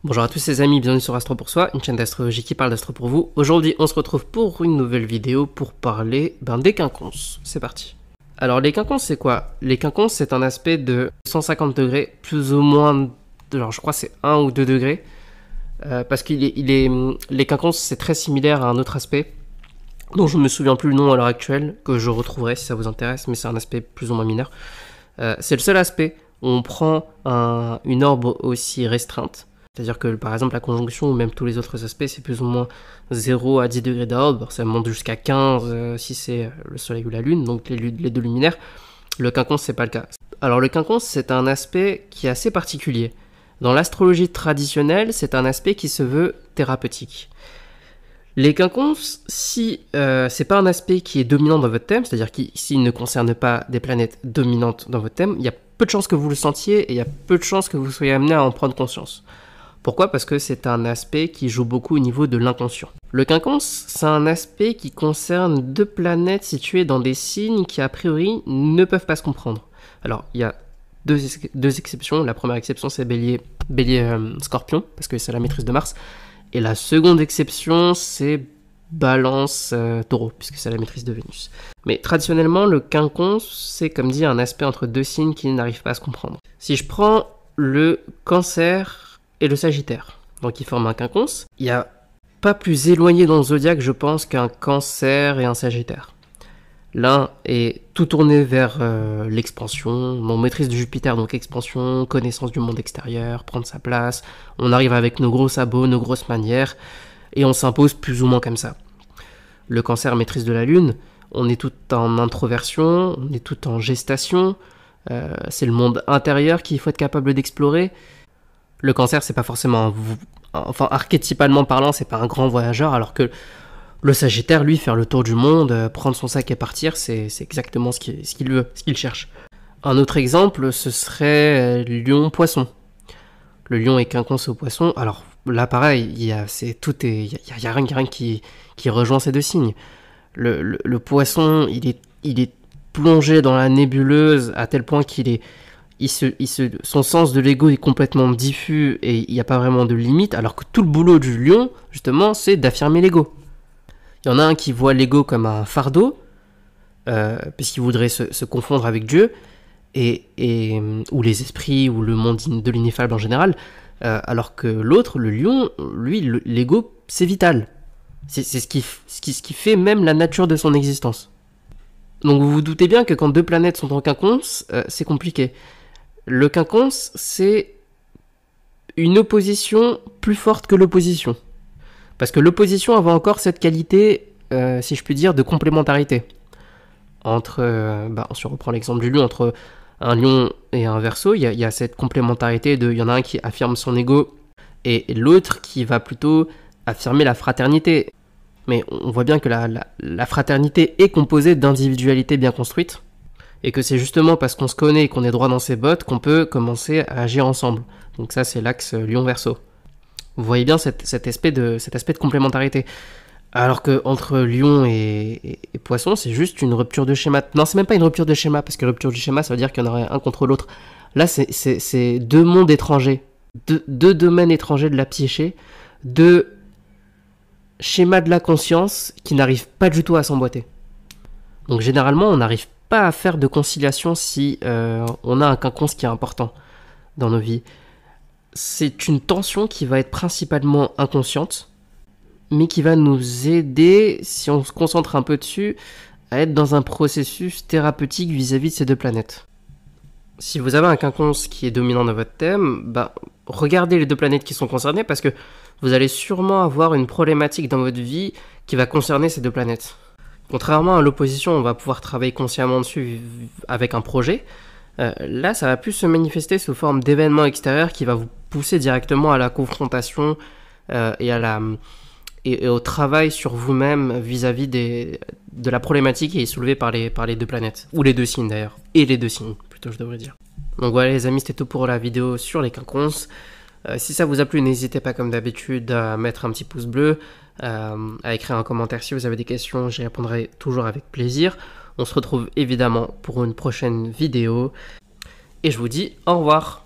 Bonjour à tous les amis, bienvenue sur Astro pour Soi, une chaîne d'astrologie qui parle d'astro pour vous. Aujourd'hui, on se retrouve pour une nouvelle vidéo pour parler des quinconces. C'est parti. Alors les quinconces, c'est quoi? Les quinconces, c'est un aspect de 150 degrés, plus ou moins, alors je crois c'est 1 ou 2 degrés, parce les quinconces, c'est très similaire à un autre aspect, dont je ne me souviens plus le nom à l'heure actuelle, que je retrouverai si ça vous intéresse, mais c'est un aspect plus ou moins mineur. C'est le seul aspect où on prend une orbe aussi restreinte. C'est-à-dire que par exemple la conjonction ou même tous les autres aspects c'est plus ou moins 0 à 10 degrés d'orbe, ça monte jusqu'à 15 si c'est le soleil ou la lune, donc les deux luminaires. Le quinconce c'est pas le cas. Alors le quinconce c'est un aspect qui est assez particulier. Dans l'astrologie traditionnelle c'est un aspect qui se veut thérapeutique. Les quinconces, si c'est pas un aspect qui est dominant dans votre thème, c'est-à-dire s'il ne concerne pas des planètes dominantes dans votre thème, il y a peu de chances que vous le sentiez et il y a peu de chances que vous soyez amené à en prendre conscience. Pourquoi? Parce que c'est un aspect qui joue beaucoup au niveau de l'inconscient. Le quinconce, c'est un aspect qui concerne deux planètes situées dans des signes qui, a priori, ne peuvent pas se comprendre. Alors, il y a deux exceptions. La première exception, c'est Bélier Scorpion, parce que c'est la maîtrise de Mars. Et la seconde exception, c'est Balance Taureau, puisque c'est la maîtrise de Vénus. Mais traditionnellement, le quinconce, c'est comme dit un aspect entre deux signes qui n'arrivent pas à se comprendre. Si je prends le Cancer et le Sagittaire, donc ils forment un quinconce. Il n'y a pas plus éloigné dans le zodiaque, je pense, qu'un Cancer et un Sagittaire. L'un est tout tourné vers l'expansion, maîtrise de Jupiter, donc expansion, connaissance du monde extérieur, prendre sa place. On arrive avec nos gros sabots, nos grosses manières, et on s'impose plus ou moins comme ça. Le Cancer, maîtrise de la Lune, on est tout en introversion, on est tout en gestation. C'est le monde intérieur qu'il faut être capable d'explorer. Le Cancer, c'est pas forcément enfin archétypalement parlant, c'est pas un grand voyageur, alors que le Sagittaire, lui, faire le tour du monde, prendre son sac et partir, c'est exactement ce qu'il veut, ce qu'il cherche. Un autre exemple, ce serait Lion-Poisson. Le Lion est quinconce au Poisson. Alors là, pareil, il y a rien qui rejoint ces deux signes. Le Poisson, il est plongé dans la nébuleuse à tel point qu'il est son sens de l'ego est complètement diffus et il n'y a pas vraiment de limite, alors que tout le boulot du lion, justement, c'est d'affirmer l'ego. Il y en a un qui voit l'ego comme un fardeau, puisqu'il voudrait se confondre avec Dieu, ou les esprits, ou le monde de l'ineffable en général, alors que l'autre, le lion, lui, l'ego, c'est vital. C'est ce qui fait même la nature de son existence. Donc vous vous doutez bien que quand deux planètes sont en quinconce, c'est compliqué. Le quinconce, c'est une opposition plus forte que l'opposition. Parce que l'opposition avait encore cette qualité, si je puis dire, de complémentarité. Si on reprend l'exemple du lion, entre un lion et un Verseau, il y a cette complémentarité il y en a un qui affirme son ego et l'autre qui va plutôt affirmer la fraternité. Mais on voit bien que la fraternité est composée d'individualités bien construites. Et que c'est justement parce qu'on se connaît et qu'on est droit dans ses bottes qu'on peut commencer à agir ensemble. Donc ça, c'est l'axe Lion-Verseau. Vous voyez bien cet aspect de complémentarité. Alors que entre Lion et Poisson, c'est juste une rupture de schéma. Non, c'est même pas une rupture de schéma, parce que rupture du schéma, ça veut dire qu'il y en aurait un contre l'autre. Là, c'est deux mondes étrangers, deux domaines étrangers de la psyché, deux schémas de la conscience qui n'arrivent pas du tout à s'emboîter. Donc généralement, on n'arrive pas à faire de conciliation si on a un quinconce qui est important dans nos vies. C'est une tension qui va être principalement inconsciente, mais qui va nous aider, si on se concentre un peu dessus, à être dans un processus thérapeutique vis-à-vis de ces deux planètes. Si vous avez un quinconce qui est dominant dans votre thème, regardez les deux planètes qui sont concernées, parce que vous allez sûrement avoir une problématique dans votre vie qui va concerner ces deux planètes. Contrairement à l'opposition, on va pouvoir travailler consciemment dessus avec un projet. Là, ça va plus se manifester sous forme d'événements extérieurs qui va vous pousser directement à la confrontation et au travail sur vous-même vis-à-vis de la problématique qui est soulevée par les deux planètes. Ou les deux signes d'ailleurs. Et les deux signes, plutôt je devrais dire. Donc voilà les amis, c'était tout pour la vidéo sur les quinconces. Si ça vous a plu, n'hésitez pas comme d'habitude à mettre un petit pouce bleu, à écrire un commentaire si vous avez des questions, j'y répondrai toujours avec plaisir. On se retrouve évidemment pour une prochaine vidéo et je vous dis au revoir.